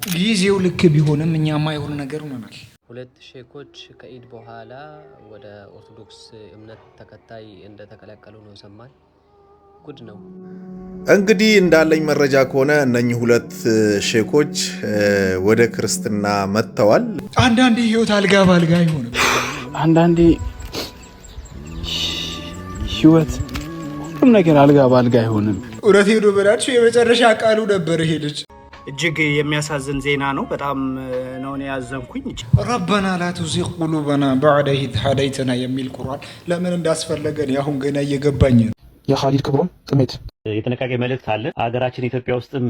ጊዜው ልክ ቢሆንም እኛማ የሆነ ነገር ሆነናል። ሁለት ሼኮች ከኢድ በኋላ ወደ ኦርቶዶክስ እምነት ተከታይ እንደተቀላቀሉ ነው ሰማን። ጉድ ነው። እንግዲህ እንዳለኝ መረጃ ከሆነ እነኚህ ሁለት ሼኮች ወደ ክርስትና መጥተዋል። አንዳንዴ ህይወት አልጋ ባልጋ አይሆንም። አንዳንዴ ህይወት ሁሉም ነገር አልጋ ባልጋ አይሆንም። እውነት ሄዶ በላችሁ የመጨረሻ ቃሉ ነበር ይሄ ልጅ። እጅግ የሚያሳዝን ዜና ነው። በጣም ነው ያዘንኩኝ። ረበና ላ ቱዚግ ቁሉበና በዕደ ኢዝ ሀደይተና የሚል ቁርአን ለምን እንዳስፈለገን አሁን ገና እየገባኝ ነው። የኻሊድ ክብሮም ጥሜት የጥንቃቄ መልእክት አለ። ሀገራችን ኢትዮጵያ ውስጥም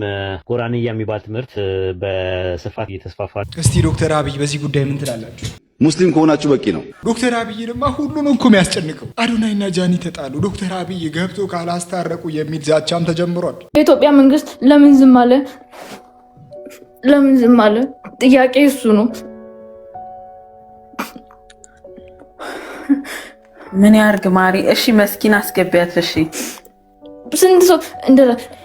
ጎራንያ የሚባል ትምህርት በስፋት እየተስፋፋ። እስቲ ዶክተር አብይ በዚህ ጉዳይ ምን ትላላችሁ? ሙስሊም ከሆናችሁ በቂ ነው። ዶክተር አብይንማ ሁሉን እኮ የሚያስጨንቀው አዶናይና ጃኒ ተጣሉ፣ ዶክተር አብይ ገብቶ ካላስታረቁ የሚል ዛቻም ተጀምሯል። የኢትዮጵያ መንግስት ለምን ዝም አለ? ለምን ዝም አለ? ጥያቄ እሱ ነው። ምን ያርግ ማሪ? እሺ መስኪን አስገቢያት። እሺ ስንት ሰው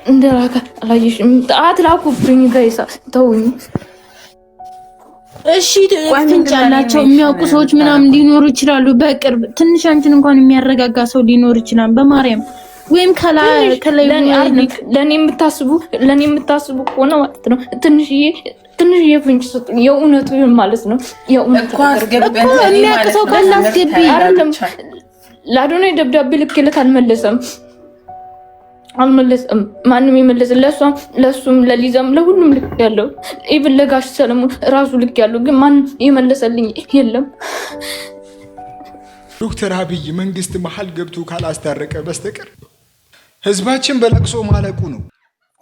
እንደላከ አላየሽም? አትላኩብኝ ጋይሳ ተውኝ። እሺ ፍንጭ ያላቸው የሚያውቁ ሰዎች ምናምን ሊኖሩ ይችላሉ። በቅርብ ትንሽ አንቺን እንኳን የሚያረጋጋ ሰው ሊኖር ይችላል። በማርያም ወይም ከላይ ለኔ የምታስቡ ከሆነ ማለት ነው ትንሽዬ ፍንጭ ሰጡኝ። የእውነቱ ማለት ነው። የእውነቱ የሚያውቅ ሰው ካለ አስገቢ። አይደለም ለአዶናይ ደብዳቤ ልኬለት አልመለሰም። ማንም የመለሰ ለሱም ለሊዛም ለሁሉም ልክ ያለው ኢቭን ለጋሽ ሰለሞን ራሱ ልክ ያለው ግን ማንም የመለሰልኝ የለም። ዶክተር አብይ መንግስት መሀል ገብቶ ካላስታረቀ በስተቀር ህዝባችን በለቅሶ ማለቁ ነው።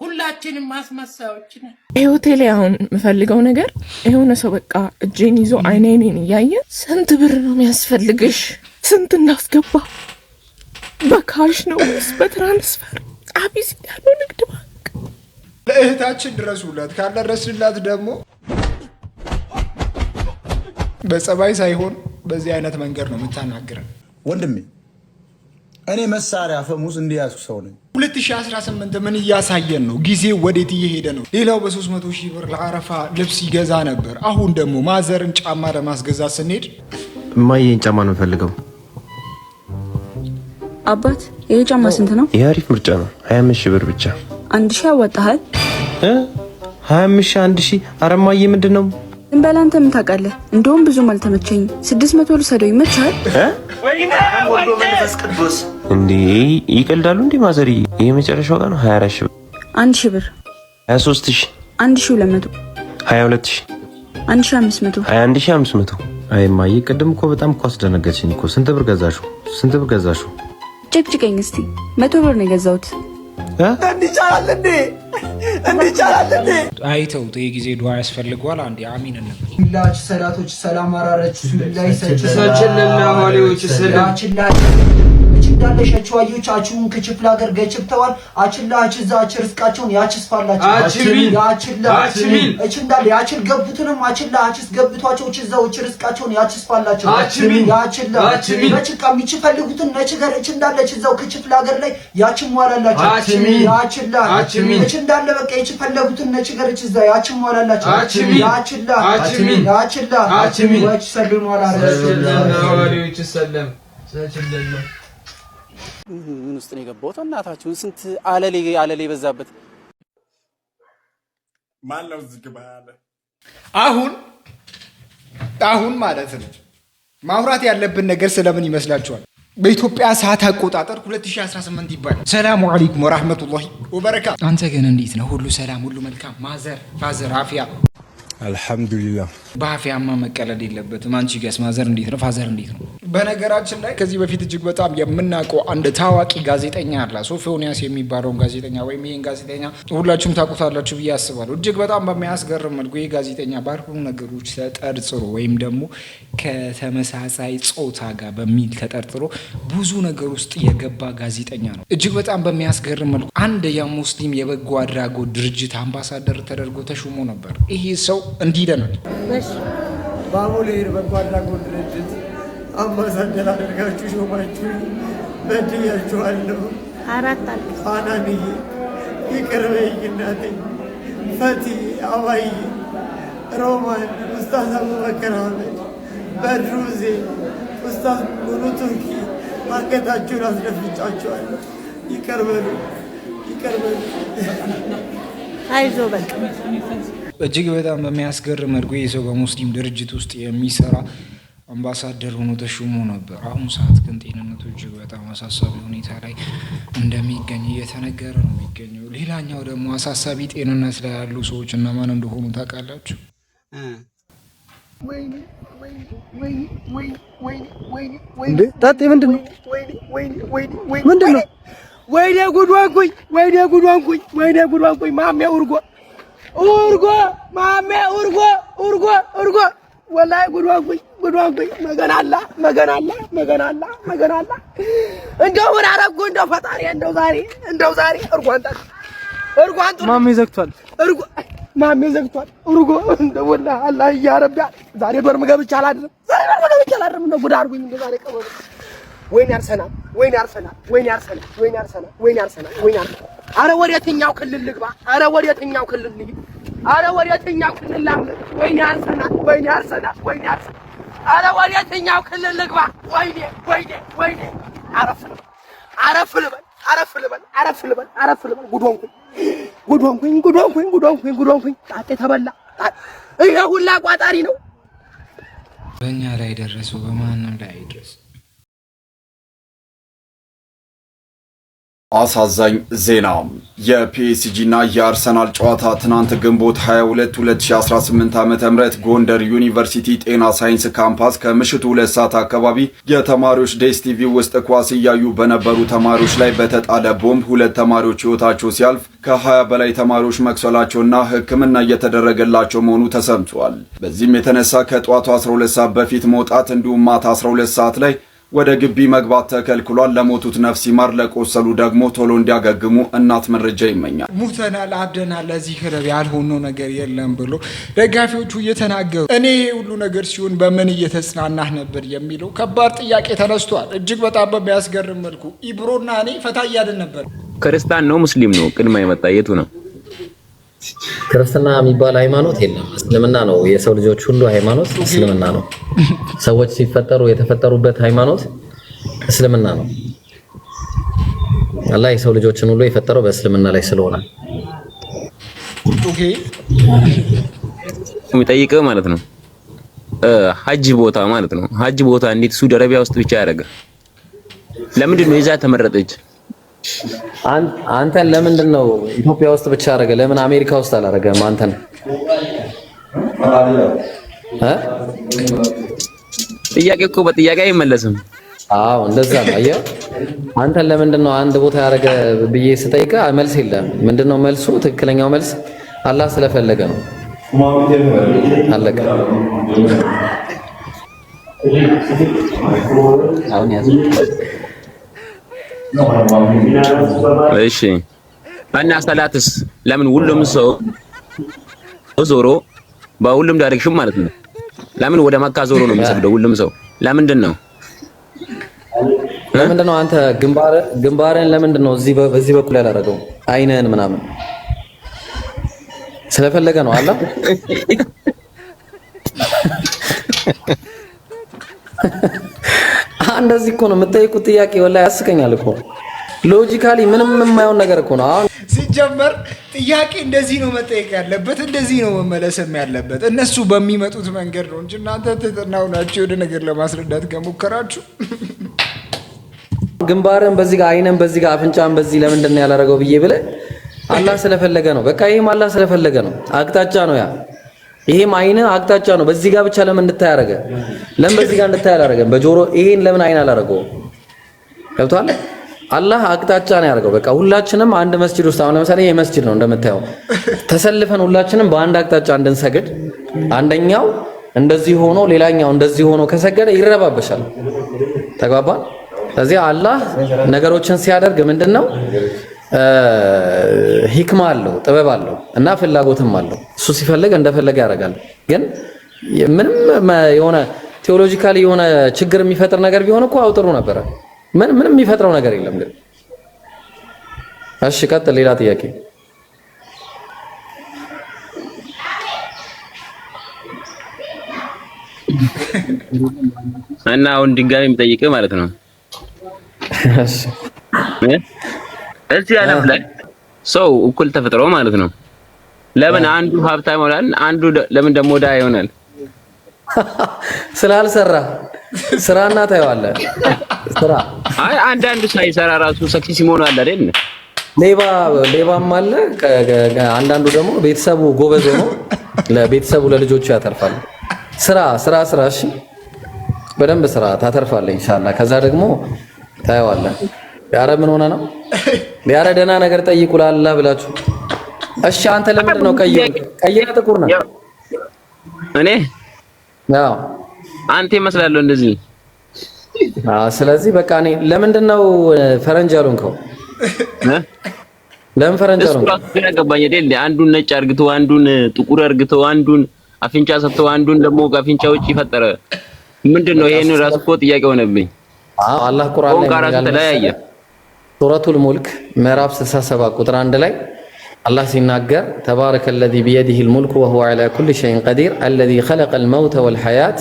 ሁላችንም ማስመሳዮች ነን። ህይወቴ ላይ አሁን የምፈልገው ነገር የሆነ ሰው በቃ እጄን ይዞ አይኔን እያየ ስንት ብር ነው የሚያስፈልግሽ? ስንት እናስገባ? በካሽ ነው ወይስ በትራንስፈር? አቢሲኒያ ነው ንግድ ባንክ። ለእህታችን ድረሱላት፣ ካልደረስንላት ደግሞ በጸባይ ሳይሆን በዚህ አይነት መንገድ ነው የምታናግረን። ወንድሜ እኔ መሳሪያ ፈሙስ እንዲያሱ ሰው ነኝ። 2018 ምን እያሳየን ነው? ጊዜው ወዴት እየሄደ ነው? ሌላው በ300 ሺህ ብር ለአረፋ ልብስ ይገዛ ነበር። አሁን ደግሞ ማዘርን ጫማ ለማስገዛት ስንሄድ ማየን ጫማ ነው ፈልገው። አባት ይሄ ጫማ ስንት ነው? ይሄ አሪፍ ምርጫ ነው። 25 ሺህ ብር ብቻ። 1000 ያወጣሃል? 25 1000? ኧረ ማየ ምንድነው? እንበላንተ ምን ታውቃለህ? እንደውም ብዙም አልተመቸኝ። 600 ልሰደው ይመቻል? ወልዶ መንፈስ ቅዱስ እንዴ ይቀልዳሉ እንዴ ማዘሪ? ይሄ መጨረሻው ቀን 24 ሺህ ብር። 1000 ብር 23 ሺህ 1200 22 ሺህ 1500 21500። አይ ማየ ቅድም እኮ በጣም እኮ አስደነገጥሽኝ እኮ። ስንት ብር ገዛሽው? ስንት ብር ገዛሽው? ጭቅጭቀኝ እስቲ 100 ብር ነው የገዛሁት። እንዲቻላል እንዴ? አይተውት የጊዜ ዱዓ ያስፈልገዋል። አንዴ አሚን እንበል። ሁላችሁ ሰላቶች ሰላም አራራችሁ ላይ ሰጭሰጭልና ወሊዎች ሰላችላ እንዳለሻችሁ አዩቻችሁን ከችፍላ ሀገር ገጭብተዋል። አችላ አችዛ አችርስቃቸውን ያችስፋላችሁ። አችሚን እንዳለ ያችል ገቡትንም አችላ አችስ ገቡቷቸው እዛው ችርስቃቸውን ያችስፋላችሁ። ያችላ በጭቃ የሚፈልጉትን ነጭገር እንዳለች እዛው ከችፍላ ሀገር ላይ ያችሟላላችሁ። ያችላ እንዳለ በቃ የፈለጉትን ነጭገር እዛው ያችሟላላችሁ። ያችላ ወጭ ሰልሙ አላረች ሰለም ሰችለለ ምን ውስጥ ነው የገባሁት? እናታችሁን ስንት አለሌ በዛበት ማለው ዝግባ ያለ አሁን ማለት ነው ማውራት ያለብን ነገር ስለምን ይመስላችኋል? በኢትዮጵያ ሰዓት አቆጣጠር 2018 ይባላል። ሰላሙ አለይኩም ወራህመቱላሂ ወበረካቱ። አንተ ግን እንዴት ነው? ሁሉ ሰላም፣ ሁሉ መልካም? ፋዘር አፊያ? አልহামዱሊላህ። በአፊያማ መቀለድ የለበትም። አንቺ ጋስ ማዘር እንዴት ነው? ፋዘር እንዴት ነው? በነገራችን ላይ ከዚህ በፊት እጅግ በጣም የምናውቀው አንድ ታዋቂ ጋዜጠኛ አለ። ሶፎንያስ የሚባለውን ጋዜጠኛ ወይም ይሄን ጋዜጠኛ ሁላችሁም ታውቁታላችሁ ብዬ አስባለሁ። እጅግ በጣም በሚያስገርም መልኩ ይሄ ጋዜጠኛ ባልሆኑ ነገሮች ተጠርጥሮ ወይም ደግሞ ከተመሳሳይ ጾታ ጋር በሚል ተጠርጥሮ ብዙ ነገር ውስጥ የገባ ጋዜጠኛ ነው። እጅግ በጣም በሚያስገርም መልኩ አንድ የሙስሊም የበጎ አድራጎት ድርጅት አምባሳደር ተደርጎ ተሾሞ ነበር። ይሄ ሰው እንዲህ ይለናል። ባሙሌር በጎ አድራጎት ድርጅት አምባሳደር አድርጋችሁ ሾማችሁ በድያችኋለሁ። አናንዬ ይቅር በይኝ እናቴ፣ ፈቲ አባዬ ሮማን ኡስታዝ አቡበከር አህመድ በድሩዜ ኡስታዝ ሙሉ ቱርኪ አንገታችሁን አስደፍጫችኋለሁ። ይቅር በሉ። አይዞ በቃ። እጅግ በጣም በሚያስገርም መልኩ ይህ ሰው በሙስሊም ድርጅት ውስጥ የሚሰራ አምባሳደር ሆኖ ተሹሞ ነበር። አሁን ሰዓት ግን ጤንነቱ እጅግ በጣም አሳሳቢ ሁኔታ ላይ እንደሚገኝ እየተነገረ ነው የሚገኘው። ሌላኛው ደግሞ አሳሳቢ ጤንነት ላይ ያሉ ሰዎች እነማን እንደሆኑ ታውቃላችሁ? ጣጤ ምንድን ነው? ወይኔ ጉዷንኩኝ ማሜ ኡርጎ ማሜ ኡርጎ ወላሂ ጉዷንኩኝ መገናላ እንደው ምን አደረኩ? እንደው ፈጣሪ እንደው ዛሬ እርጓን ማሜ ዘግቷል። እርጎ እንደው ወላሂ አላህ ያረቢያ ዛሬ ዶርም ገብቼ አላድርም ነው ጉድ አድርጉኝ እንደው ዛሬ ቀበሉ። ወይኔ አርሰናል አረ ወዴትኛው ክልል ልግባ? አረ ወዴትኛው ክልል ላምልጥ? ወይኔ አርሰናል አረ ወዴትኛው ክልል ልግባ? ወይኔ አረፍ ልበል ጉዶንኩኝ ጣጤ ተበላ። ይሄ ሁላ ቋጣሪ ነው። በእኛ ላይ ደረሰው በማንም ላይ አይድረስ። አሳዛኝ ዜና የፒኤስጂ እና የአርሰናል ጨዋታ ትናንት ግንቦት 22 2018 ዓ.ም ጎንደር ዩኒቨርሲቲ ጤና ሳይንስ ካምፓስ ከምሽቱ 2 ሰዓት አካባቢ የተማሪዎች ዴስቲቪ ውስጥ ኳስ እያዩ በነበሩ ተማሪዎች ላይ በተጣለ ቦምብ 2 ተማሪዎች ሕይወታቸው ሲያልፍ ከ20 በላይ ተማሪዎች መቁሰላቸውና ሕክምና እየተደረገላቸው መሆኑ ተሰምቷል። በዚህም የተነሳ ከጧቱ 12 ሰዓት በፊት መውጣት እንዲሁም ማታ 12 ሰዓት ላይ ወደ ግቢ መግባት ተከልክሏል። ለሞቱት ነፍስ ይማር፣ ለቆሰሉ ደግሞ ቶሎ እንዲያገግሙ እናት መረጃ ይመኛል። ሙተናል፣ አብደናል፣ ለዚህ ክለብ ያልሆነው ነገር የለም ብሎ ደጋፊዎቹ እየተናገሩ እኔ ይሄ ሁሉ ነገር ሲሆን በምን እየተጽናናህ ነበር የሚለው ከባድ ጥያቄ ተነስቷል። እጅግ በጣም በሚያስገርም መልኩ ኢብሮና እኔ ፈታ እያልን ነበር። ክርስቲያን ነው ሙስሊም ነው ቅድማ የመጣ የቱ ነው? ክርስትና የሚባል ሃይማኖት የለም። እስልምና ነው የሰው ልጆች ሁሉ ሃይማኖት እስልምና ነው። ሰዎች ሲፈጠሩ የተፈጠሩበት ሃይማኖት እስልምና ነው። አላህ የሰው ልጆችን ሁሉ የፈጠረው በእስልምና ላይ ስለሆነ ኦኬ የሚጠይቀው ማለት ነው ሀጅ ቦታ ማለት ነው። ሀጅ ቦታ እንዴት ሳውዲ አረቢያ ውስጥ ብቻ ያደረገ? ለምንድን ነው የዛ ተመረጠች? አንተን ለምንድን ነው ኢትዮጵያ ውስጥ ብቻ አደረገ? ለምን አሜሪካ ውስጥ አላደረገም? አንተን ጥያቄ እኮ በጥያቄ አይመለስም። አዎ እንደዛ ነው። አየህ አንተን ለምንድን ነው አንድ ቦታ ያደረገ ብዬ ስጠይቅ መልስ የለም። ምንድነው መልሱ? ትክክለኛው መልስ አላህ ስለፈለገ ነው። አለቀ። አሁን ያዙ። እሺ እና ሰላትስ ለምን ሁሉም ሰው ዞሮ በሁሉም ዳይሬክሽን ማለት ነው ለምን ወደ መካ ዞሮ ነው የሚሰግደው ሁሉም ሰው? ለምንድን ነው አንተ ግንባርን ለምንድን ነው በዚህ በኩል ያላደረገው? አይነን ምናምን ስለፈለገ ነው አላ እንደዚህ እኮ ነው የምጠይቁት ጥያቄ ወላሂ ያስቀኛል እኮ ሎጂካሊ ምንም የማይሆን ነገር እኮ ነው። አሁን ሲጀመር ጥያቄ እንደዚህ ነው መጠየቅ ያለበት፣ እንደዚህ ነው መመለስም ያለበት። እነሱ በሚመጡት መንገድ ነው እንጂ እናንተ ተጠናው ናችሁ ወደ ነገር ለማስረዳት ከሞከራችሁ ግንባርን በዚህ ጋር አይነን በዚህ ጋር አፍንጫን በዚህ ለምንድን ነው ያላረገው ብዬ ብለህ አላህ ስለፈለገ ነው። በቃ ይሄም አላህ ስለፈለገ ነው። አቅጣጫ ነው ያ። ይሄም አይን አቅጣጫ ነው። በዚህ ጋር ብቻ ለምን እንድታይ ያደረገ? ለምን በዚህ ጋር እንድታይ አላረገም? በጆሮ ይሄን ለምን አይን አላረገው? ገብቷል? አላህ አቅጣጫ ነው ያደረገው። በቃ ሁላችንም አንድ መስጂድ ውስጥ አሁን ለምሳሌ ይሄ መስጂድ ነው እንደምታየው ተሰልፈን ሁላችንም በአንድ አቅጣጫ እንድንሰግድ አንደኛው እንደዚህ ሆኖ ሌላኛው እንደዚህ ሆኖ ከሰገደ ይረባበሻል። ተግባባን? ስለዚህ አላህ ነገሮችን ሲያደርግ ምንድነው ሂክማ አለው፣ ጥበብ አለው እና ፍላጎትም አለው። እሱ ሲፈልግ እንደፈለገ ያደርጋል። ግን ምንም የሆነ ቴዎሎጂካሊ የሆነ ችግር የሚፈጥር ነገር ቢሆን እኮ አውጥሩ ነበረ። ምንም የሚፈጥረው ነገር የለም። ግን እሺ ቀጥል። ሌላ ጥያቄ እና አሁን ድጋሚ የምጠይቅህ ማለት ነው እዚህ ዓለም ላይ ሰው እኩል ተፈጥሮ ማለት ነው ለምን አንዱ ሀብታም ይሆናል አንዱ ለምን ደግሞ ድሃ ይሆናል? ስላልሰራ ስራና ታየዋለህ ስራ አይ አንዳንዱ ሳይሰራ ራሱ ሰክሲስ መሆን አለ አይደል? ሌባም አለ አንዳንዱ ደግሞ ቤተሰቡ ጎበዝ ሆኖ ለቤተሰቡ ለልጆቹ ያተርፋል። ስራ እሺ በደንብ ስራ ታተርፋለህ ኢንሻአላህ። ከዛ ደግሞ ታየዋለህ። ያረ ምን ሆነ ነው ያረ ደህና ነገር ጠይቁላላ ብላችሁ እሺ። አንተ ለምንድን ነው ቀይና ጥቁር ነው? እኔ ያው አንተ ይመስላለሁ እንደዚህ። ስለዚህ በቃ እኔ ለምንድን ነው ፈረንጅ ያሉንከው? ለምን ፈረንጅ ያሉንከው? እሱ ያገባኝ አይደል? አንዱን ነጭ አርግተው አንዱን ጥቁር አርግተው አንዱን አፍንጫ ሰጥተው አንዱን ደግሞ ከአፍንጫ ውጪ ፈጠረ። ምንድነው ይሄን ራስ እኮ ጥያቄ ሆነብኝ። አላህ ቁርአን ላይ ይላል ሱረቱል ሙልክ ምዕራፍ 67 ቁጥር 1 ላይ አላህ ሲናገር ተባረከለዚ ቢየዲሂል ሙልኩ ወሁወ ዐላ ኩሊ ሸይኢን ቀዲር አለዚ ኸለቀል መውተ ወልሐያት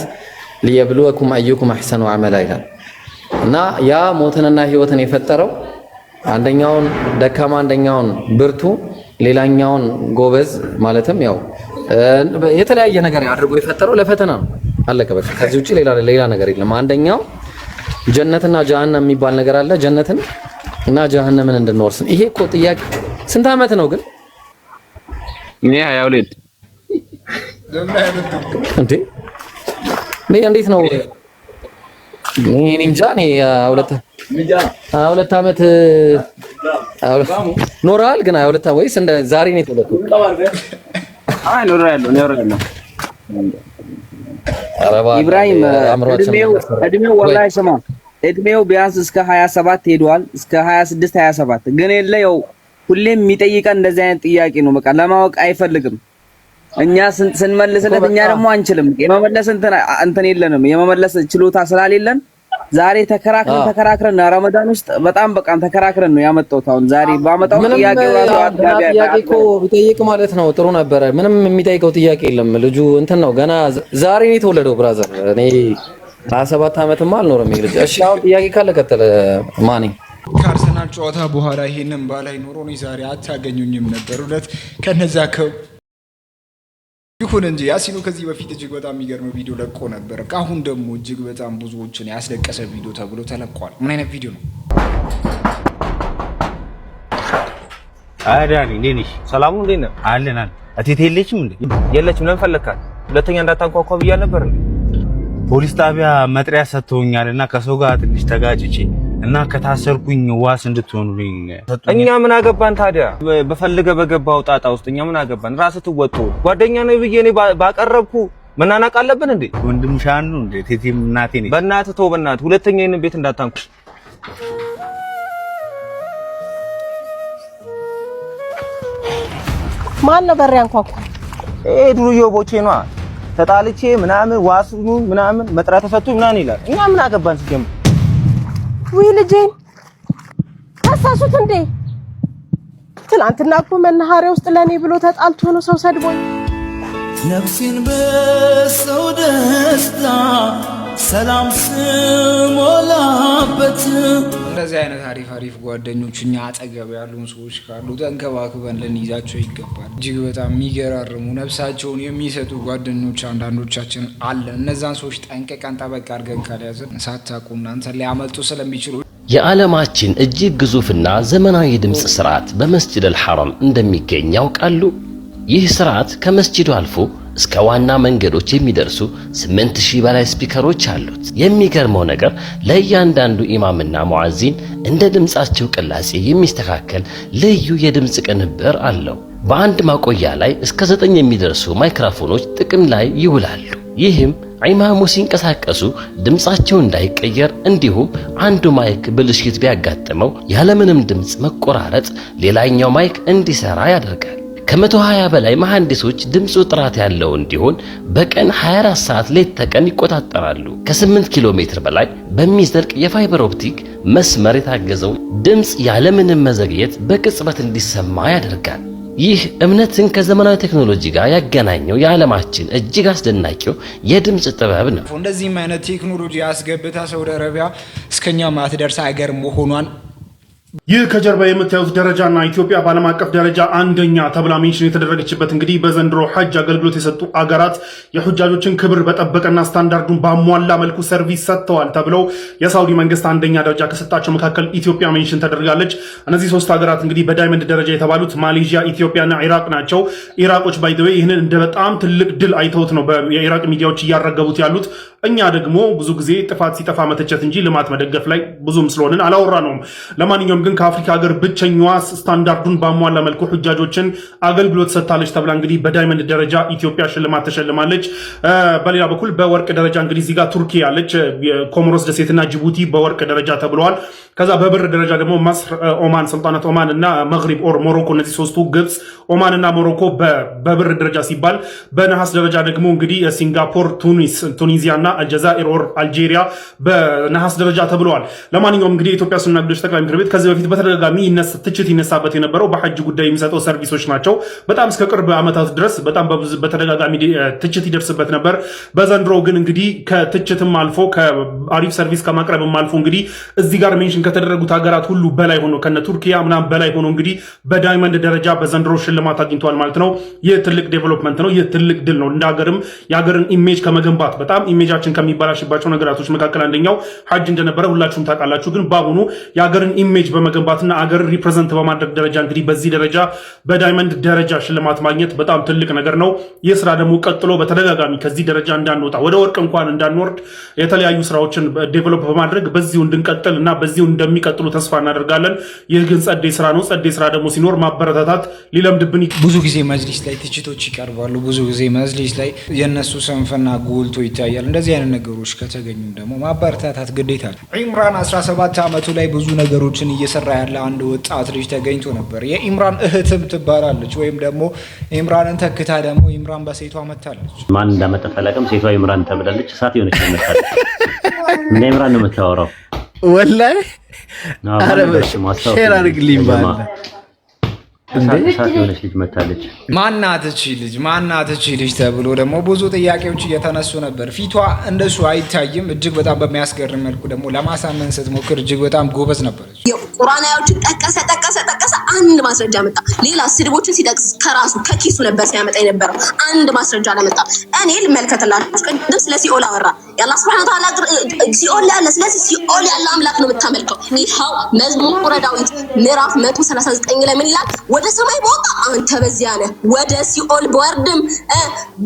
ሊየብሉወኩም አዩኩም አሕሰኑ ዐመላ ይላል። እና ያ ሞትንና ህይወትን የፈጠረው አንደኛውን ደካማ አንደኛውን ብርቱ ሌላኛውን ጎበዝ ማለትም ያው የተለያየ ነገር አድርጎ የፈጠረው ለፈተና ነው። አለቀ በቃ። ከዚህ ውጪ ሌላ ነገር የለም። አንደኛው ጀነትና ጀሃነም የሚባል ነገር አለ። ጀነትን እና ጀሃነምን እንድንወርስ ይሄ እኮ ጥያቄ ስንት ዓመት ነው ግን? እኔ 22 እንዴ እንዴት ነው? እኔ እንጃ እኔ 22 ዓመት ኖራል ግን 22 ወይስ እንደ ዛሬ ነው የተወለድኩት? አይ ኖራለሁ ኢብራሂም እድሜው ወላሂ ስማ እድሜው ቢያንስ እስከ 27 ሄዷል። እስከ 26 27 ግን የለው ሁሌም የሚጠይቀን እንደዚህ አይነት ጥያቄ ነው። በቃ ለማወቅ አይፈልግም። እኛ ስንመልስለት እኛ ደግሞ አንችልም። የመመለስ እንትን የለንም። የመመለስ ችሎታ ስላሌለን ዛሬ ተከራክረን ረመዳን ውስጥ በጣም በቃ ተከራክረን ነው ያመጣሁት። አሁን ዛሬ ባመጣው ጥያቄው ራሱ ጥያቄ እኮ ቢጠይቅ ማለት ነው ጥሩ ነበረ። ምንም የሚጠይቀው ጥያቄ የለም። ልጁ እንትን ነው ገና ዛሬ ነው የተወለደው ብራዘር። እኔ 27 ዓመትማ አልኖርም ይልጅ። እሺ አሁን ጥያቄ ካለ ቀጥል ማኒ። ከአርሰናል ጨዋታ በኋላ ይሄንን ባላይ ኖሮ ነው ዛሬ አታገኙኝም ነበር። እውነት ከነዛ ይሁን እንጂ ያሲኑ ከዚህ በፊት እጅግ በጣም የሚገርም ቪዲዮ ለቆ ነበር። አሁን ደግሞ እጅግ በጣም ብዙዎችን ያስለቀሰ ቪዲዮ ተብሎ ተለቋል። ምን አይነት ቪዲዮ ነው? አዳኒ እንዴት ነሽ? ሰላም ነው? እንዴት ነህ? አለን እቴቴ የለችም እንዴ? የለችም። ለምን ፈለካት? ሁለተኛ እንዳታንኳኳ ብያለሁ ነበር። ፖሊስ ጣቢያ መጥሪያ ሰጥተውኛልና ከሰው ጋር ትንሽ ተጋጭቼ እና ከታሰርኩኝ ዋስ እንድትሆኑልኝ እኛ ምን አገባን ታዲያ? በፈልገ በገባው ጣጣ ውስጥ እኛ ምን አገባን? ራስህ ትወጡ። ጓደኛ ነው ብዬ እኔ ባቀረብኩ መናናቅ አለብን እንዴ? ወንድምሽ አንዱ እንዴ? ቴቴም እናቴ ነኝ። በእናትህ ተው፣ በእናትህ ሁለተኛ ይሄን ቤት እንዳታንኩ። ማን ነው በር ያንኳኳ? ዱርዬ ቦቼ ነዋ። ተጣልቼ ምናምን ዋስ ምናምን መጥሪያ ተሰጥቶኝ ምናምን ይላል። እኛ ምን አገባን ሲጀምር? ውይ ልጄን ታሳሱት እንዴ? ትናንትና እኮ መናኸሪያ ውስጥ ለኔ ብሎ ተጣልቶ ነው ሰው ሰድቦኝ። ነፍሴን በሰው ደስታ ሰላም ስሞላበት እንደዚህ አይነት አሪፍ ጓደኞች እኛ አጠገብ ያሉን ሰዎች ካሉ ተንከባክበን ልንይዛቸው ይገባል። እጅግ በጣም የሚገራርሙ ነፍሳቸውን የሚሰጡ ጓደኞች አንዳንዶቻችን አለ። እነዛን ሰዎች ጠንቀቀን ጠበቅ አድርገን ካልያዝን ሳታውቁ እናንተን ሊያመልጡ ስለሚችሉ የዓለማችን እጅግ ግዙፍና ዘመናዊ የድምፅ ስርዓት በመስጂድ አልሐራም እንደሚገኝ ያውቃሉ? ይህ ስርዓት ከመስጂዱ አልፎ እስከ ዋና መንገዶች የሚደርሱ 8000 በላይ ስፒከሮች አሉት። የሚገርመው ነገር ለእያንዳንዱ ኢማምና ሙዓዚን እንደ ድምፃቸው ቅላጼ የሚስተካከል ልዩ የድምፅ ቅንብር አለው። በአንድ ማቆያ ላይ እስከ 9 የሚደርሱ ማይክሮፎኖች ጥቅም ላይ ይውላሉ። ይህም ኢማሙ ሲንቀሳቀሱ ድምፃቸው እንዳይቀየር እንዲሁም አንዱ ማይክ ብልሽት ቢያጋጥመው ያለምንም ድምፅ መቆራረጥ ሌላኛው ማይክ እንዲሰራ ያደርጋል። ከ120 በላይ መሐንዲሶች ድምፁ ጥራት ያለው እንዲሆን በቀን 24 ሰዓት ሌት ተቀን ይቆጣጠራሉ። ከ8 ኪሎ ሜትር በላይ በሚዘልቅ የፋይበር ኦፕቲክ መስመር የታገዘው ድምፅ ያለምንም መዘግየት በቅጽበት እንዲሰማ ያደርጋል። ይህ እምነትን ከዘመናዊ ቴክኖሎጂ ጋር ያገናኘው የዓለማችን እጅግ አስደናቂው የድምጽ ጥበብ ነው። እንደዚህም አይነት ቴክኖሎጂ አስገብታ ሳውዲ አረቢያ እስከኛ ማትደርስ ሀገር መሆኗን ይህ ከጀርባ የምታዩት ደረጃና ኢትዮጵያ በዓለም አቀፍ ደረጃ አንደኛ ተብላ ሜንሽን የተደረገችበት እንግዲህ በዘንድሮ ሐጅ አገልግሎት የሰጡ አገራት የሁጃጆችን ክብር በጠበቀና ስታንዳርዱን ባሟላ መልኩ ሰርቪስ ሰጥተዋል ተብለው የሳውዲ መንግስት አንደኛ ደረጃ ከሰጣቸው መካከል ኢትዮጵያ ሜንሽን ተደርጋለች። እነዚህ ሶስት ሀገራት እንግዲህ በዳይመንድ ደረጃ የተባሉት ማሌዥያ፣ ኢትዮጵያና ኢራቅ ናቸው። ኢራቆች ባይ ዘ ዌይ ይህንን እንደ በጣም ትልቅ ድል አይተውት ነው የኢራቅ ሚዲያዎች እያረገቡት ያሉት። እኛ ደግሞ ብዙ ጊዜ ጥፋት ሲጠፋ መተቸት እንጂ ልማት መደገፍ ላይ ብዙም ስለሆንን አላወራ ነውም። ለማንኛውም ግን ከአፍሪካ ሀገር ብቸኛዋ ስታንዳርዱን ባሟላ መልኩ ሁጃጆችን አገልግሎት ሰጥታለች ተብላ እንግዲህ በዳይመንድ ደረጃ ኢትዮጵያ ሽልማት ተሸልማለች። በሌላ በኩል በወርቅ ደረጃ እንግዲህ እዚህ ጋር ቱርኪ ያለች፣ የኮሞሮስ ደሴትና ጅቡቲ በወርቅ ደረጃ ተብለዋል። ከዛ በብር ደረጃ ደግሞ መስር፣ ኦማን፣ ስልጣናት ኦማን እና መግሪብ ኦር ሞሮኮ፣ እነዚህ ሶስቱ ግብጽ፣ ኦማን እና ሞሮኮ በብር ደረጃ ሲባል፣ በነሐስ ደረጃ ደግሞ እንግዲህ ሲንጋፖር፣ ቱኒዚያ እና አልጀዛኢር ኦር አልጄሪያ በነሐስ ደረጃ ተብለዋል። ለማንኛውም እንግዲህ የኢትዮጵያ እስልምና ጉዳዮች ጠቅላይ ምክር ቤት ከዚህ በፊት በተደጋጋሚ ትችት ይነሳበት የነበረው በሐጅ ጉዳይ የሚሰጠው ሰርቪሶች ናቸው። በጣም እስከ ቅርብ ዓመታት ድረስ በጣም በተደጋጋሚ ትችት ይደርስበት ነበር። በዘንድሮ ግን እንግዲህ ከትችትም አልፎ ከአሪፍ ሰርቪስ ከማቅረብም አልፎ እንግዲህ እዚህ ጋር ሜንሽን ከተደረጉት ሀገራት ሁሉ በላይ ሆኖ ከነ ቱርኪያ ምናምን በላይ ሆኖ እንግዲህ በዳይመንድ ደረጃ በዘንድሮ ሽልማት አግኝተዋል ማለት ነው። ይህ ትልቅ ዴቨሎፕመንት ነው። ይህ ትልቅ ድል ነው። እንደ ሀገርም የሀገርን ኢሜጅ ከመገንባት በጣም ኢሜጃችን ከሚበላሽባቸው ነገራቶች መካከል አንደኛው ሐጅ እንደነበረ ሁላችሁም ታውቃላችሁ። ግን በአሁኑ የሀገርን ኢሜጅ በመገንባትና አገርን ሪፕሬዘንት በማድረግ ደረጃ እንግዲህ በዚህ ደረጃ በዳይመንድ ደረጃ ሽልማት ማግኘት በጣም ትልቅ ነገር ነው። ይህ ስራ ደግሞ ቀጥሎ በተደጋጋሚ ከዚህ ደረጃ እንዳንወጣ ወደ ወርቅ እንኳን እንዳንወርድ የተለያዩ ስራዎችን ዴቨሎፕ በማድረግ በዚሁ እንድንቀጥል እና በዚሁ እንደሚቀጥሉ ተስፋ እናደርጋለን። ይህ ግን ጸዴ ስራ ነው። ጸዴ ስራ ደግሞ ሲኖር ማበረታታት ሊለምድብን። ብዙ ጊዜ መጅሊስ ላይ ትችቶች ይቀርባሉ። ብዙ ጊዜ መጅሊስ ላይ የነሱ ስንፍና ጎልቶ ይታያል። እንደዚህ አይነት ነገሮች ከተገኙ ደግሞ ማበረታታት ግዴታ ነው። ኢምራን 17 ዓመቱ ላይ ብዙ ነገሮችን እየሰራ ያለ አንድ ወጣት ልጅ ተገኝቶ ነበር። የኢምራን እህትም ትባላለች። ወይም ደግሞ ኢምራንን ተክታ ደግሞ ኢምራን በሴቷ መታለች። ማን እንዳመጣ ፈለቀም ሴቷ ኢምራን ተብላለች። እሳት የሆነች መታለች። እንደ ኢምራን ነው የምታወራው ወላሂ። አረ ሼር አድርግልኝ ባለ እሳት የሆነች ልጅ መታለች። ማናት እቺ ልጅ ተብሎ ደግሞ ብዙ ጥያቄዎች እየተነሱ ነበር። ፊቷ እንደሱ አይታይም። እጅግ በጣም በሚያስገርም መልኩ ደግሞ ለማሳመን ስትሞክር እጅግ በጣም ጎበዝ ነበረች። ቁርአናዎችን ጠቀሰ አንድ ማስረጃ መጣ። ሌላ ስድቦችን ሲጠቅስ ከራሱ ከኪሱ ነበር ሲያመጣ የነበረው። አንድ ማስረጃ አለመጣ። እኔ ልመልከትላችሁ። ቅድም ስለ ሲኦል አወራ። የአላህ ሱብሓነሁ ወተዓላ ሲኦል ያለ፣ ስለዚህ ሲኦል ያለ አምላክ ነው የምታመልከው። ይኸው መዝሙረ ዳዊት ምዕራፍ 139 ላይ ምን ይላል? ወደ ሰማይ በወጣ አንተ በዚያ ነህ፣ ወደ ሲኦል በወርድም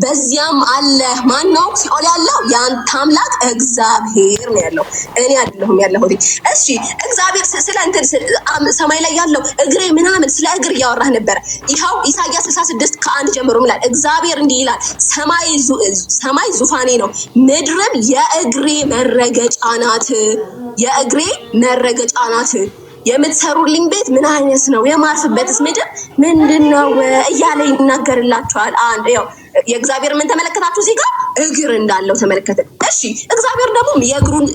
በዚያም አለ። ማን ነው ሲኦል ያለው? ያንተ አምላክ እግዚአብሔር ነው ያለው፣ እኔ አይደለሁም ያለሁት። እሺ እግዚአብሔር ስለ እንትን ሰማይ ላይ ያለው እግሬ ምናምን ስለ እግር እያወራህ ነበር። ይኸው ኢሳይያስ 66 ከ1 ጀምሮ ምላል እግዚአብሔር እንዲህ ይላል፣ ሰማይ ዙፋኔ ነው፣ ምድርም የእግሬ መረገጫ ናት። የእግሬ መረገጫ ናት። የምትሰሩልኝ ቤት ምን አይነት ነው? የማርፍበትስ ምድር ምንድነው? እያለ ይናገርላችኋል። አንድ ያው የእግዚአብሔር ምን ተመለከታችሁ? እዚህ ጋር እግር እንዳለው ተመለከተ። እሺ እግዚአብሔር ደግሞ የእግሩን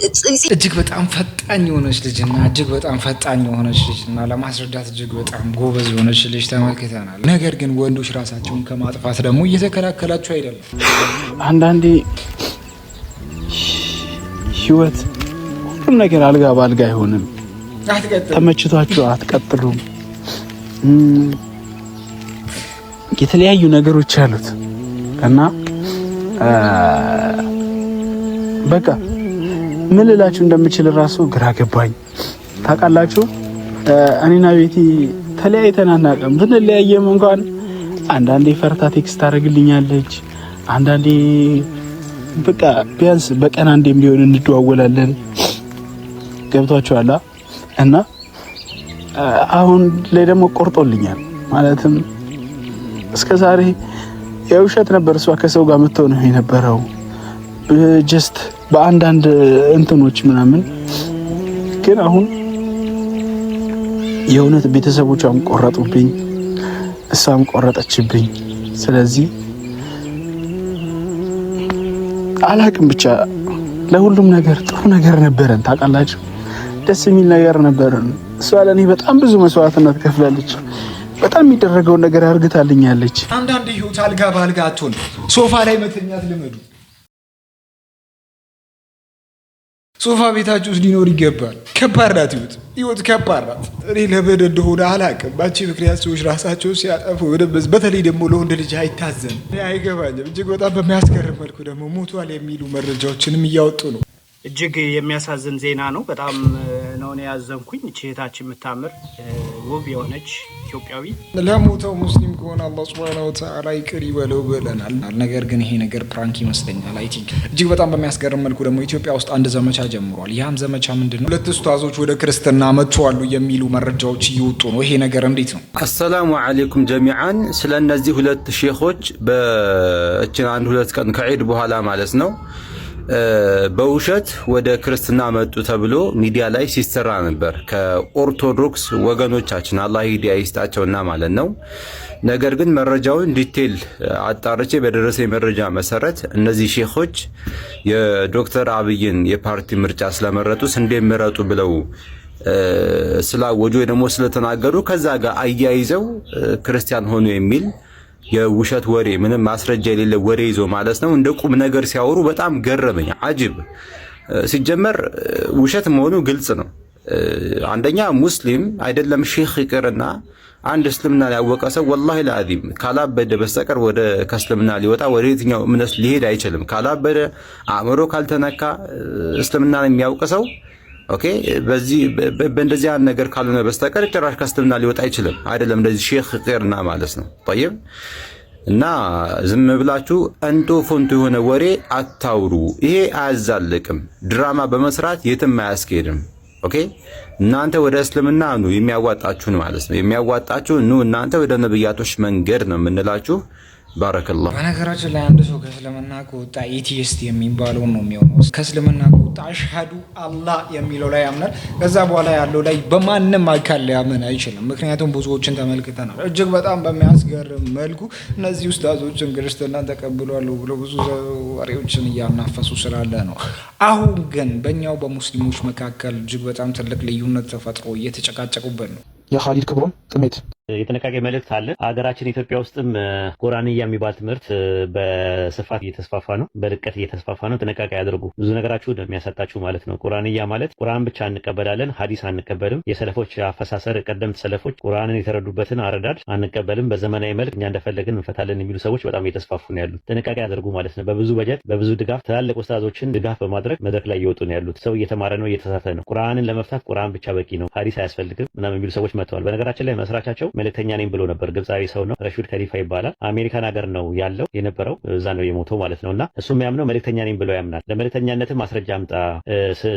እጅግ በጣም ፈጣን የሆነች ልጅና እጅግ በጣም ፈጣን የሆነች ልጅና ለማስረዳት እጅግ በጣም ጎበዝ የሆነች ልጅ ተመልክተናል። ነገር ግን ወንዶች ራሳቸውን ከማጥፋት ደግሞ እየተከላከላችሁ አይደለም። አንዳንዴ ህይወት ሁሉም ነገር አልጋ ባልጋ አይሆንም። ተመችቷችሁ አትቀጥሉም። የተለያዩ ነገሮች አሉት እና በቃ ምን ልላችሁ እንደምችል ራሱ ግራ ገባኝ። ታውቃላችሁ እኔና ቤቲ ተለያይተን አናውቅም። ብንለያየም እንኳን አንዳንዴ ፈርታ ቴክስት ታደርግልኛለች። አንዳንዴ በቃ ቢያንስ በቀን አንዴም ቢሆን እንደዋወላለን። ገብቷችኋል? እና አሁን ላይ ደግሞ ቆርጦልኛል። ማለትም እስከዛሬ የውሸት ነበር እሷ ከሰው ጋር የምትሆነው የነበረው ጀስት በአንዳንድ እንትኖች ምናምን። ግን አሁን የእውነት ቤተሰቦቿም ቆረጡብኝ፣ እሷም ቆረጠችብኝ። ስለዚህ አላቅም ብቻ ለሁሉም ነገር ጥሩ ነገር ነበረን። ታውቃላችሁ ደስ የሚል ነገር ነበረን። እሷ ለእኔ በጣም ብዙ መስዋዕትነት ከፍላለች። በጣም የሚደረገውን ነገር አርግታልኛለች። አንዳንድ ህይወት አልጋ ባልጋ አትሆን። ሶፋ ላይ መተኛት ልመዱ። ሶፋ ቤታችሁ ውስጥ ሊኖር ይገባል። ከባድ ናት ህይወት ከባድ ናት። እኔ ለምን እንደሆነ አላውቅም። ባንቺ ምክንያት ሰዎች ራሳቸው ሲያጠፉ በተለይ ደግሞ ለወንድ ልጅ አይታዘንም። አይገባኝም። እጅግ በጣም በሚያስገርም መልኩ ደግሞ ሞቷል የሚሉ መረጃዎችንም እያወጡ ነው። እጅግ የሚያሳዝን ዜና ነው። በጣም ነው ያዘንኩኝ። እህታችን የምታምር ውብ የሆነች ኢትዮጵያዊ ለሞተው ሙስሊም ከሆነ አላህ ሱብሓነሁ ወተዓላ ይቅር ይበለው ብለናል። ነገር ግን ይሄ ነገር ፕራንክ ይመስለኛል። አይ ቲንክ እጅግ በጣም በሚያስገርም መልኩ ደግሞ ኢትዮጵያ ውስጥ አንድ ዘመቻ ጀምሯል። ያም ዘመቻ ምንድነው? 2 ኡስታዞች ወደ ክርስትና መጥተዋል የሚሉ መረጃዎች እየወጡ ነው። ይሄ ነገር እንዴት ነው? አሰላሙ አለይኩም ጀሚዓን። ስለ እነዚህ 2 ሼኾች በእችን 1-2 ቀን ከዒድ በኋላ ማለት ነው በውሸት ወደ ክርስትና መጡ ተብሎ ሚዲያ ላይ ሲሰራ ነበር ከኦርቶዶክስ ወገኖቻችን አላህ ሂዳያ ይስጣቸውና ማለት ነው። ነገር ግን መረጃውን ዲቴል አጣርቼ በደረሰኝ መረጃ መሰረት እነዚህ ሼኾች የዶክተር አብይን የፓርቲ ምርጫ ስለመረጡ ስንዴ ምረጡ ብለው ስላወጁ ወይ ደግሞ ስለተናገሩ ከዛ ጋር አያይዘው ክርስቲያን ሆኑ የሚል የውሸት ወሬ ምንም ማስረጃ የሌለ ወሬ ይዞ ማለት ነው እንደ ቁም ነገር ሲያወሩ በጣም ገረመኝ። አጅብ ሲጀመር ውሸት መሆኑ ግልጽ ነው። አንደኛ ሙስሊም አይደለም ሼኽ ይቅርና አንድ እስልምና ያወቀ ሰው ወላሂ ለአዚም ካላበደ በስተቀር ወደ ከእስልምና ሊወጣ ወደ የትኛው እምነት ሊሄድ አይችልም። ካላበደ አእምሮ ካልተነካ እስልምናን የሚያውቅ ሰው ኦኬ በእንደዚህ አይነት ነገር ካልሆነ በስተቀር ጭራሽ ከእስልምና ሊወጣ አይችልም። አይደለም እንደዚህ ሼኽ ይቅርና ማለት ነው። طيب እና ዝም ብላችሁ እንቶ ፎንቶ የሆነ ወሬ አታውሩ። ይሄ አያዛልቅም። ድራማ በመስራት የትም አያስኬድም። ኦኬ እናንተ ወደ እስልምና ኑ፣ የሚያዋጣችሁን ማለት ነው። የሚያዋጣችሁ ኑ እናንተ ወደ ነብያቶች መንገድ ነው የምንላችሁ። ባረከላህ። በነገራችን ላይ አንድ ሰው ከእስልምና ከወጣ ኤቲስት የሚባለውን ነው የሚሆነው። ከእስልምና ከወጣ አሽሃዱ አላህ የሚለው ላይ ያምናል። ከዛ በኋላ ያለው ላይ በማንም አካል ሊያምን አይችልም። ምክንያቱም ብዙዎችን ተመልክተናል። እጅግ በጣም በሚያስገርም መልኩ እነዚህ ኡስታዞችን ክርስትናን ተቀብሏል ብሎ ብዙ ወሬዎችን እያናፈሱ ስላለ ነው። አሁን ግን በእኛው በሙስሊሞች መካከል እጅግ በጣም ትልቅ ልዩነት ተፈጥሮ እየተጨቃጨቁበት ነው። የኻሊድ ክብሮም ጥሜት የጥንቃቄ መልእክት አለ። ሀገራችን ኢትዮጵያ ውስጥም ቁርአንያ የሚባል ትምህርት በስፋት እየተስፋፋ ነው፣ በርቀት እየተስፋፋ ነው። ጥንቃቄ ያድርጉ። ብዙ ነገራችሁ የሚያሳጣችሁ ማለት ነው። ቁርአንያ ማለት ቁርአን ብቻ እንቀበላለን፣ ሀዲስ አንቀበልም። የሰለፎች አፈሳሰር ቀደምት ሰለፎች ቁርአንን የተረዱበትን አረዳድ አንቀበልም፣ በዘመናዊ መልክ እኛ እንደፈለግን እንፈታለን የሚሉ ሰዎች በጣም እየተስፋፉ ነው ያሉት። ጥንቃቄ ያድርጉ ማለት ነው። በብዙ በጀት በብዙ ድጋፍ ትላልቅ ኡስታዞችን ድጋፍ በማድረግ መድረክ ላይ እየወጡ ነው ያሉት። ሰው እየተማረ ነው፣ እየተሳተ ነው። ቁርአንን ለመፍታት ቁርአን ብቻ በቂ ነው፣ ሀዲስ አያስፈልግም ምናምን የሚሉ ሰዎች መጥተዋል። በነገራችን ላይ መስራቻቸው መልእክተኛ ነኝ ብሎ ነበር። ግብፃዊ ሰው ነው፣ ረሹድ ከሊፋ ይባላል። አሜሪካን ሀገር ነው ያለው የነበረው፣ እዛ ነው የሞተው ማለት ነው። እና እሱ የሚያምነው መልእክተኛ ነኝ ብሎ ያምናል። ለመልእክተኛነትም ማስረጃ አምጣ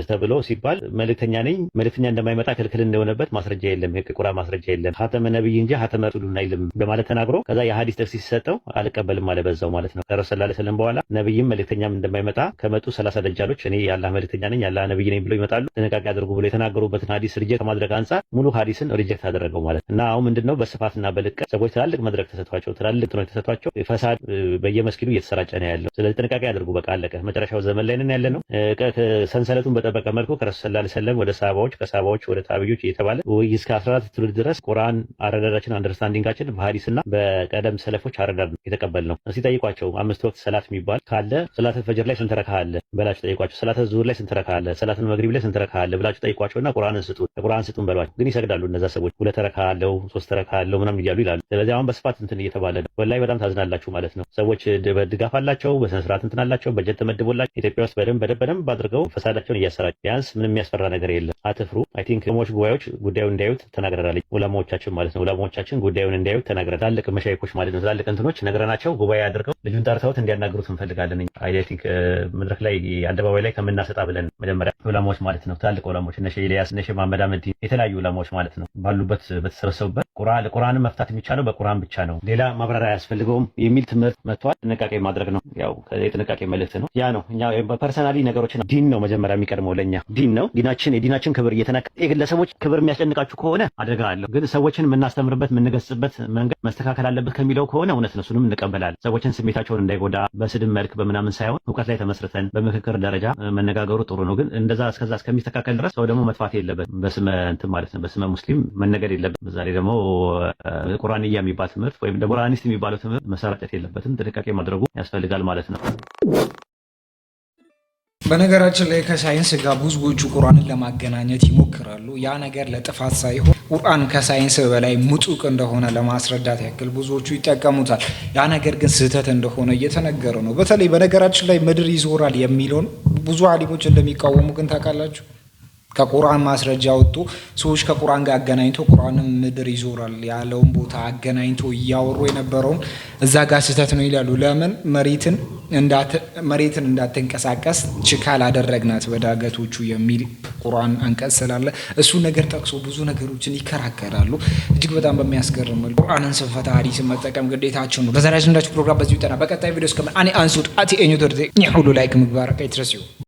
ተብሎ ሲባል መልእክተኛ ነኝ፣ መልእክተኛ እንደማይመጣ ክልክል እንደሆነበት ማስረጃ የለም፣ የቁርአን ማስረጃ የለም፣ ሀተመ ነብይ እንጂ ሀተመ ረሱሉን አይልም በማለት ተናግሮ ከዛ የሀዲስ ጥቅስ ሲሰጠው አልቀበልም አለ በዛው ማለት ነው። ከረሱል ሰለላሁ ዐለይሂ ወሰለም በኋላ ነብይም መልእክተኛም እንደማይመጣ ከመጡ 30 ደጃሎች እኔ የአላህ መልእክተኛ ነኝ የአላህ ነብይ ነኝ ብሎ ይመጣሉ። ጥንቃቄ አድርጉ ብሎ የተናገሩበትን ሀዲስ ሪጀክት ከማድረግ አንጻር ሙሉ ሀዲስን ሪጀክት አደረገው ማለት እና አሁን ምንድነው በስፋትና በልቀት ሰዎች ትላልቅ መድረክ ተሰጥቷቸው ትላልቅ ጥኖች ተሰጥቷቸው ፈሳድ በየመስጊዱ እየተሰራጨ ነው ያለው። ስለዚህ ጥንቃቄ አድርጉ። በቃ አለቀ። መጨረሻው ዘመን ላይ ነን ያለ ነው። ሰንሰለቱን በጠበቀ መልኩ ከረሱል ሰለላሁ ዐለይሂ ወሰለም ወደ ሰሃባዎች ከሰሃባዎች ወደ ታቢዮች እየተባለ እስከ 14 ትውልድ ድረስ ቁርአን አረዳዳችን አንደርስታንዲንጋችን በሐዲስና በቀደም ሰለፎች አረዳድ ነው የተቀበልነው። እስቲ ጠይቋቸው 5 ወቅት ሰላት የሚባል ካለ ሰላት ፈጅር ላይ ስንት ረካ አለ በላችሁ ጠይቋቸው። ሰላት ዙሁር ላይ ስንት ረካ አለ፣ ሰላት መግሪብ ላይ ስንት ረካ አለ ብላችሁ ጠይቋቸውና ቁርአንን ስጡን በሏቸው። ግን ይሰግዳሉ እነዛ ሰዎች 2 ረካ አለው 3 ረካ አለው ምናምን እያሉ ይላሉ። ስለዚህ አሁን በስፋት እንትን እየተባለ ነው። ወላሂ በጣም ታዝናላችሁ ማለት ነው። ሰዎች ድጋፍ አላቸው፣ በስነ ስርዓት እንትን አላቸው፣ በጀት ተመድቦላቸው ኢትዮጵያ ውስጥ በደንብ አድርገው ፈሳዳቸውን እያሰራጩ ቢያንስ ምንም የሚያስፈራ ነገር የለም። አትፍሩ። አይ ቲንክ ሞች ጉባኤዎች ጉዳዩን እንዲያዩት ተናግረናል። ዑለማዎቻችን ማለት ነው። ዑለማዎቻችን ጉዳዩን እንዲያዩት ተናግረናል። ትላልቅ መሻይኮች ማለት ነው። ትላልቅ እንትኖች ነግረናቸው ጉባኤ አድርገው ልጁን ጠርተውት እንዲያናግሩት እንፈልጋለን። አይ ቲንክ መድረክ ላይ አደባባይ ላይ ከምናሰጣ ብለን መጀመሪያ ዑለማዎች ማለት ነው። ትላልቅ ዑለማዎች እነ ሼህ ኢልያስ እነ ሼህ መሐመድ አህመድ የተለያዩ ዑለማዎች ማለት ነው ባሉበት በተሰበሰቡበት ቁርአንን መፍታት የሚቻለው በቁርአን ብቻ ነው፣ ሌላ ማብራሪያ አያስፈልገውም የሚል ትምህርት መጥቷል። ጥንቃቄ ማድረግ ነው። ያው የጥንቃቄ መልእክት ነው። ያ ነው። እኛ ፐርሰናሊ ነገሮችን ዲን ነው መጀመሪያ የሚቀድመው ለኛ ዲን ነው። የዲናችን ክብር እየተነካ ግለሰቦች ክብር የሚያስጨንቃችሁ ከሆነ አደጋ አለው። ግን ሰዎችን የምናስተምርበት የምንገስጽበት መንገድ መስተካከል አለበት ከሚለው ከሆነ እውነት ነው፣ እሱንም እንቀበላለን። ሰዎችን ስሜታቸውን እንዳይጎዳ በስድብ መልክ በምናምን ሳይሆን እውቀት ላይ ተመስርተን በምክክር ደረጃ መነጋገሩ ጥሩ ነው። ግን እንደዛ እስከዛ እስከሚስተካከል ድረስ ሰው ደግሞ መጥፋት የለበት በስመ እንትን ማለት ነው፣ በስመ ሙስሊም መነገድ የለበት። በዛ ላይ ደግሞ ቁርአንያ የሚባል ትምህርት ወይም ቁርአኒስት የሚባለው ትምህርት መሰራጨት የለበትም። ጥንቃቄ ማድረጉ ያስፈልጋል ማለት ነው። በነገራችን ላይ ከሳይንስ ጋር ብዙዎቹ ቁርአንን ለማገናኘት ይሞክራሉ። ያ ነገር ለጥፋት ሳይሆን ቁርአን ከሳይንስ በላይ ምጡቅ እንደሆነ ለማስረዳት ያክል ብዙዎቹ ይጠቀሙታል። ያ ነገር ግን ስህተት እንደሆነ እየተነገረ ነው። በተለይ በነገራችን ላይ ምድር ይዞራል የሚለውን ብዙ አሊሞች እንደሚቃወሙ ግን ታውቃላችሁ። ከቁርአን ማስረጃ ወጥቶ ሰዎች ከቁርአን ጋር አገናኝቶ ቁርአንም ምድር ይዞራል ያለውን ቦታ አገናኝቶ እያወሩ የነበረውን እዛ ጋር ስህተት ነው ይላሉ። ለምን መሬትን እንዳትንቀሳቀስ ችካል አደረግናት በዳገቶቹ የሚል ቁርአን አንቀጽ ስላለ እሱ ነገር ጠቅሶ ብዙ ነገሮችን ይከራከራሉ። እጅግ በጣም በሚያስገርም መልኩ ቁርአንን ስንፈታ ሐዲስን መጠቀም ግዴታቸው ነው። በዛሬ አጀንዳችን ፕሮግራም በዚሁ ይጠናል። በቀጣይ ቪዲዮ እስከምን አኔ አንሱት አቲ ኤኙ ደርዜ ሁሉ ላይክ ምግባር ቀይትረሲው